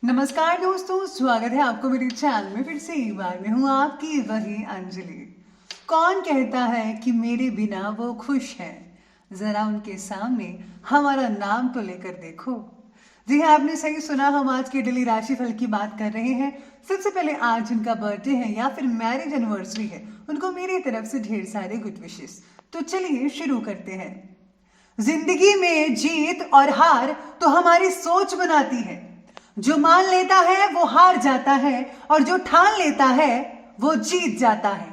नमस्कार दोस्तों, स्वागत है आपको मेरे चैनल में फिर से एक बार। मैं हूँ आपकी वही अंजलि। कौन कहता है कि मेरे बिना वो खुश है? जरा उनके सामने हमारा नाम तो लेकर देखो। जी हाँ, आपने सही सुना। हम आज के डेली राशिफल की बात कर रहे हैं। सबसे पहले आज उनका बर्थडे है या फिर मैरिज एनिवर्सरी है, उनको मेरी तरफ से ढेर सारे गुड विशेस। तो चलिए शुरू करते हैं। जिंदगी में जीत और हार तो हमारी सोच बनाती है। जो मान लेता है वो हार जाता है, और जो ठान लेता है वो जीत जाता है।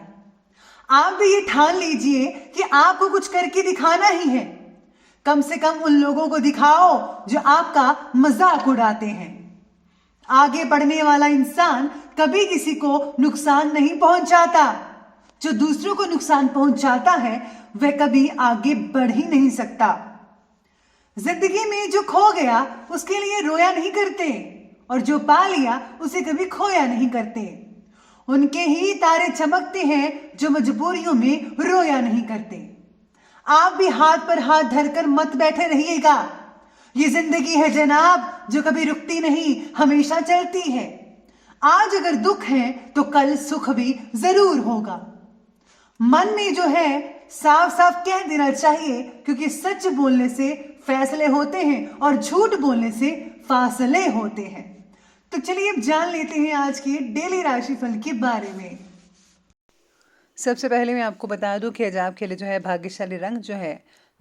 आप भी ये ठान लीजिए कि आपको कुछ करके दिखाना ही है। कम से कम उन लोगों को दिखाओ जो आपका मजाक उड़ाते हैं। आगे बढ़ने वाला इंसान कभी किसी को नुकसान नहीं पहुंचाता। जो दूसरों को नुकसान पहुंचाता है वह कभी आगे बढ़ ही नहीं सकता। जिंदगी में जो खो गया उसके लिए रोया नहीं करते, और जो पा लिया उसे कभी खोया नहीं करते। उनके ही तारे चमकते हैं जो मजबूरियों में रोया नहीं करते। आप भी हाथ पर हाथ धरकर मत बैठे रहिएगा। ये जिंदगी है जनाब, जो कभी रुकती नहीं, हमेशा चलती है। आज अगर दुख है तो कल सुख भी जरूर होगा। मन में जो है साफ साफ कह देना चाहिए, क्योंकि सच बोलने से फैसले होते हैं और झूठ बोलने से फासले होते हैं। तो चलिए अब जान लेते हैं आज के डेली राशिफल के बारे में। सबसे पहले मैं आपको बता दूं कि आज आपके लिए जो है भाग्यशाली रंग जो है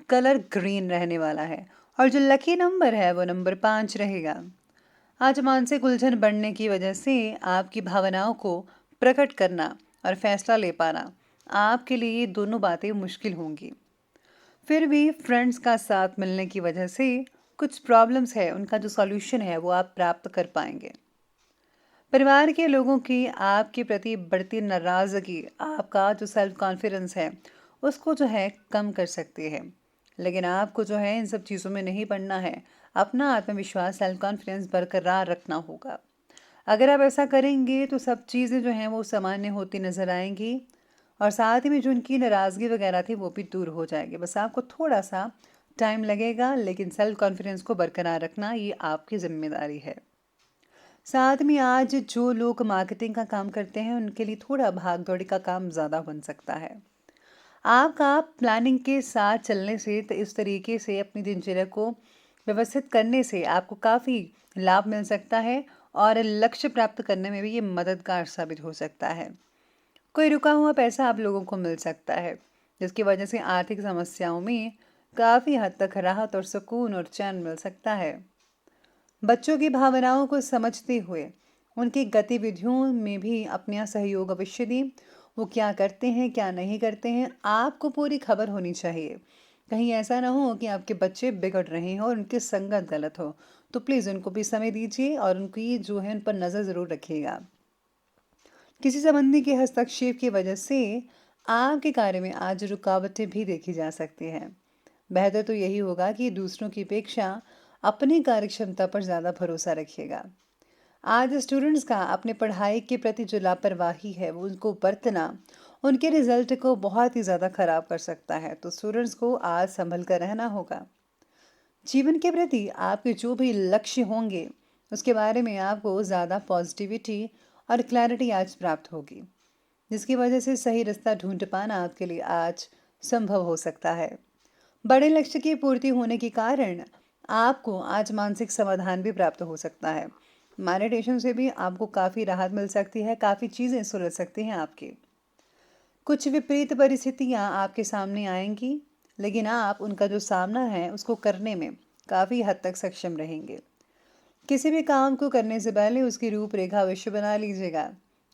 कलर ग्रीन रहने वाला है, और जो लकी नंबर है वो नंबर 5 रहेगा। आज मानसिक उलझन बढ़ने की वजह से आपकी भावनाओं को प्रकट करना और फैसला ले पाना, आपके लिए ये दोनों बातें मुश्किल होंगी। फिर भी फ्रेंड्स का साथ मिलने की वजह से कुछ प्रॉब्लम्स है, उनका जो सॉल्यूशन है वो आप प्राप्त कर पाएंगे। परिवार के लोगों की आपके प्रति बढ़ती नाराज़गी आपका जो सेल्फ कॉन्फिडेंस है उसको जो है कम कर सकती है। लेकिन आपको जो है इन सब चीज़ों में नहीं पड़ना है। अपना आत्मविश्वास, सेल्फ कॉन्फिडेंस बरकरार रखना होगा। अगर आप ऐसा करेंगे तो सब चीज़ें जो हैं वो सामान्य होती नज़र आएंगी, और साथ ही में जो उनकी नाराज़गी वगैरह थी वो भी दूर हो जाएगी। बस आपको थोड़ा सा टाइम लगेगा, लेकिन सेल्फ कॉन्फिडेंस को बरकरार रखना ये आपकी जिम्मेदारी है। साथ में आज जो लोग मार्केटिंग का काम करते हैं उनके लिए थोड़ा भाग दौड़ी का काम ज़्यादा बन सकता है। आपका प्लानिंग के साथ चलने से, तो इस तरीके से अपनी दिनचर्या को व्यवस्थित करने से आपको काफ़ी लाभ मिल सकता है, और लक्ष्य प्राप्त करने में भी ये मददगार साबित हो सकता है। कोई रुका हुआ पैसा आप लोगों को मिल सकता है, जिसकी वजह से आर्थिक समस्याओं में काफ़ी हद तक राहत और सुकून और चैन मिल सकता है। बच्चों की भावनाओं को समझते हुए उनकी गतिविधियों में भी अपना सहयोग अवश्य दें। वो क्या करते हैं क्या नहीं करते हैं आपको पूरी खबर होनी चाहिए। कहीं ऐसा ना हो कि आपके बच्चे बिगड़ रहे हो और उनकी संगत गलत हो। तो प्लीज़ उनको भी समय दीजिए और उनकी जो है उन पर नज़र ज़रूर रखिएगा। किसी संबंधी के हस्तक्षेप की वजह से आपके कार्य में आज रुकावटें भी देखी जा सकती हैं। बेहतर तो यही होगा कि दूसरों की अपेक्षा अपनी कार्यक्षमता पर ज़्यादा भरोसा रखिएगा। आज स्टूडेंट्स का अपने पढ़ाई के प्रति जो लापरवाही है वो उनको बरतना उनके रिजल्ट को बहुत ही ज़्यादा खराब कर सकता है। तो स्टूडेंट्स को आज संभल कर रहना होगा। जीवन के प्रति आपके जो भी लक्ष्य होंगे उसके बारे में आपको ज़्यादा पॉजिटिविटी और क्लैरिटी आज प्राप्त होगी, जिसकी वजह से सही रास्ता ढूंढ पाना आपके लिए आज संभव हो सकता है। बड़े लक्ष्य की पूर्ति होने के कारण आपको आज मानसिक समाधान भी प्राप्त हो सकता है। मेडिटेशन से भी आपको काफ़ी राहत मिल सकती है, काफ़ी चीज़ें सुलझ सकती हैं आपकी। कुछ विपरीत परिस्थितियां आपके सामने आएंगी, लेकिन आप उनका जो सामना है उसको करने में काफ़ी हद तक सक्षम रहेंगे। किसी भी काम को करने से पहले उसकी रूपरेखा अवश्य बना लीजिएगा।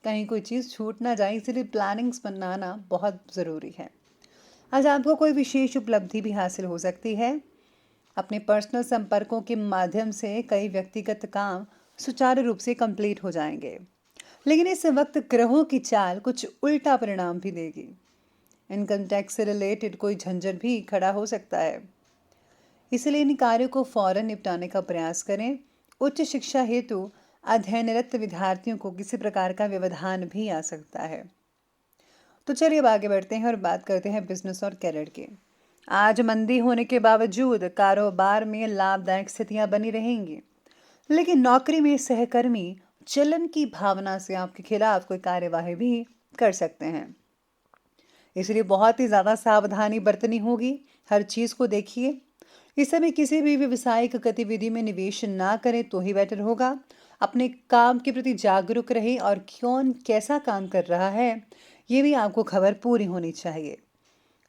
कहीं कोई चीज़ छूट ना जाए, इसलिए प्लानिंग्स बनाना बहुत ज़रूरी है। आज आपको कोई विशेष उपलब्धि भी हासिल हो सकती है। अपने पर्सनल संपर्कों के माध्यम से कई व्यक्तिगत काम सुचारू रूप से कंप्लीट हो जाएंगे, लेकिन इस वक्त ग्रहों की चाल कुछ उल्टा परिणाम भी देगी। इनकम टैक्स से रिलेटेड कोई झंझट भी खड़ा हो सकता है, इसलिए इन कार्यों को फौरन निपटाने का प्रयास करें। उच्च शिक्षा हेतु अध्ययनरत विद्यार्थियों को किसी प्रकार का व्यवधान भी आ सकता है। तो चलिए अब आगे बढ़ते हैं और बात करते हैं बिजनेस और कैरियर की। आज मंदी होने के बावजूद कारोबार में लाभदायक स्थितियां बनी रहेंगी। लेकिन नौकरी में सहकर्मी जलन की भावना से आपके खिलाफ कोई कार्यवाही भी कर सकते हैं। इसलिए बहुत ही ज़्यादा सावधानी बरतनी होगी। हर चीज़ को देखिए। इस समय किसी भी व्यावसायिक गतिविधि में निवेश ना करें तो ही बेटर होगा। अपने काम के प्रति जागरूक रहें और कौन कैसा काम कर रहा है ये भी आपको खबर पूरी होनी चाहिए।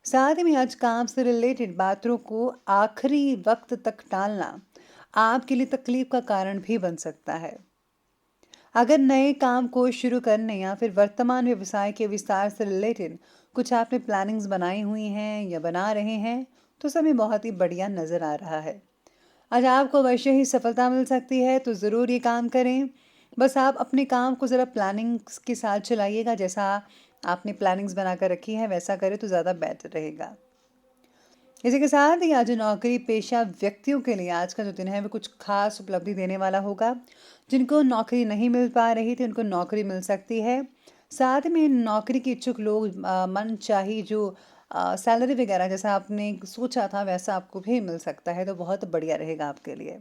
साथ ही में आज काम से रिलेटेड बातों को आखिरी वक्त तक टालना आपके लिए तकलीफ का कारण भी बन सकता है। अगर नए काम को शुरू करने या फिर वर्तमान व्यवसाय के विस्तार से रिलेटेड कुछ आपने प्लानिंग्स बनाई हुई हैं या बना रहे हैं तो समय बहुत ही बढ़िया नज़र आ रहा है। आज आपको अवश्य ही सफलता मिल सकती है, तो ज़रूर ये काम करें। बस आप अपने काम को ज़रा प्लानिंग्स के साथ चलाइएगा। जैसा आपने प्लानिंग्स बना कर रखी है वैसा करें तो ज़्यादा बेटर रहेगा। इसी के साथ ही आज नौकरी पेशा व्यक्तियों के लिए आज का जो दिन है वो कुछ खास उपलब्धि देने वाला होगा। जिनको नौकरी नहीं मिल पा रही थी उनको नौकरी मिल सकती है। साथ में नौकरी के इच्छुक लोग मन चाही जो सैलरी वगैरह जैसा आपने सोचा था वैसा आपको भी मिल सकता है, तो बहुत बढ़िया रहेगा आपके लिए।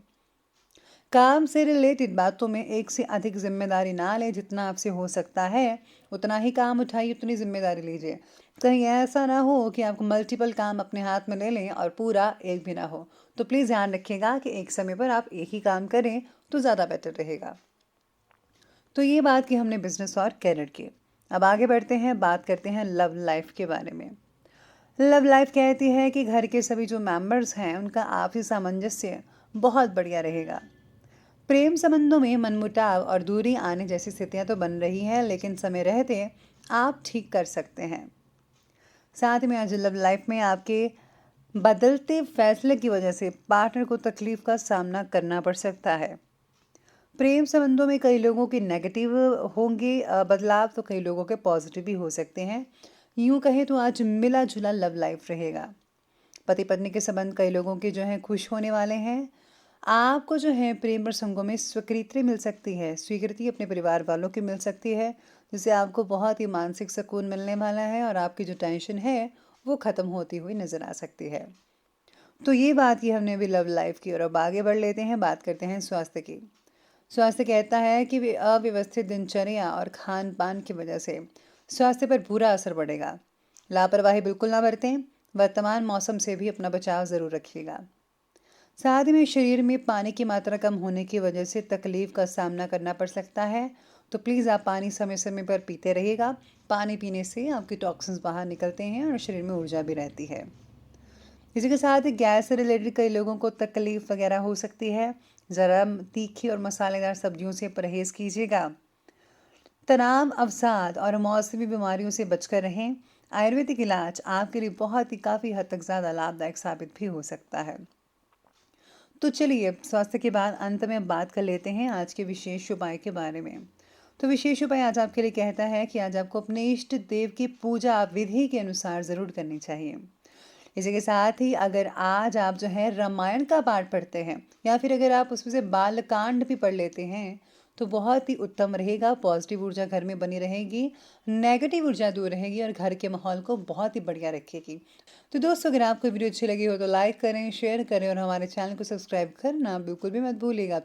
काम से रिलेटेड बातों में एक से अधिक जिम्मेदारी ना लें। जितना आपसे हो सकता है उतना ही काम उठाइए, उतनी जिम्मेदारी लीजिए। कहीं ऐसा ना हो कि आपको मल्टीपल काम अपने हाथ में ले लें और पूरा एक भी ना हो। तो प्लीज़ ध्यान रखिएगा कि एक समय पर आप एक ही काम करें तो ज़्यादा बेटर रहेगा। तो ये बात की हमने बिजनेस और कैरियर की। अब आगे बढ़ते हैं, बात करते हैं लव लाइफ के बारे में। लव लाइफ कहती है कि घर के सभी जो मेंबर्स हैं उनका आपसी सामंजस्य बहुत बढ़िया रहेगा। प्रेम संबंधों में मनमुटाव और दूरी आने जैसी स्थितियां तो बन रही हैं, लेकिन समय रहते आप ठीक कर सकते हैं। साथ में आज लव लाइफ में आपके बदलते फैसले की वजह से पार्टनर को तकलीफ का सामना करना पड़ सकता है। प्रेम संबंधों में कई लोगों के नेगेटिव होंगे बदलाव, तो कई लोगों के पॉजिटिव भी हो सकते हैं। यूं कहें तो आज मिला जुला लव लाइफ रहेगा। पति पत्नी के संबंध कई लोगों के जो हैं खुश होने वाले हैं। आपको जो है प्रेम प्रसंगों में स्वीकृति मिल सकती है, स्वीकृति अपने परिवार वालों की मिल सकती है, जिससे आपको बहुत ही मानसिक सुकून मिलने वाला है और आपकी जो टेंशन है वो ख़त्म होती हुई नज़र आ सकती है। तो ये बात की हमने अभी लव लाइफ की, और अब आगे बढ़ लेते हैं, बात करते हैं स्वास्थ्य की। स्वास्थ्य कहता है कि वे अव्यवस्थित दिनचर्या और खान पान की वजह से स्वास्थ्य पर बुरा असर पड़ेगा। लापरवाही बिल्कुल ना बरतें। वर्तमान मौसम से भी अपना बचाव ज़रूर रखिएगा। साथ ही में शरीर में पानी की मात्रा कम होने की वजह से तकलीफ का सामना करना पड़ सकता है। तो प्लीज़ आप पानी समय समय पर पीते रहिएगा। पानी पीने से आपके टॉक्सिन्स बाहर निकलते हैं और शरीर में ऊर्जा भी रहती है। इसी के साथ ही गैस से रिलेटेड कई लोगों को तकलीफ वगैरह हो सकती है। ज़रा तीखी और मसालेदार सब्जियों से परहेज़ कीजिएगा। तनाव, अवसाद और मौसमी बीमारियों से बचकर रहें। आयुर्वेदिक इलाज आपके लिए बहुत ही काफ़ी हद तक ज़्यादा लाभदायक साबित भी हो सकता है। तो चलिए स्वास्थ्य के बाद अंत में बात कर लेते हैं आज के विशेष उपाय के बारे में। तो विशेष उपाय आज आपके लिए कहता है कि आज आपको अपने इष्ट देव की पूजा विधि के अनुसार ज़रूर करनी चाहिए। इसी के साथ ही अगर आज आप जो है रामायण का पाठ पढ़ते हैं या फिर अगर आप उसमें से बालकांड भी पढ़ लेते हैं तो बहुत ही उत्तम रहेगा। पॉजिटिव ऊर्जा घर में बनी रहेगी, नेगेटिव ऊर्जा दूर रहेगी और घर के माहौल को बहुत ही बढ़िया रखेगी। तो दोस्तों अगर आपको वीडियो अच्छी लगी हो तो लाइक करें, शेयर करें और हमारे चैनल को सब्सक्राइब करना बिल्कुल भी मत भूलिएगा।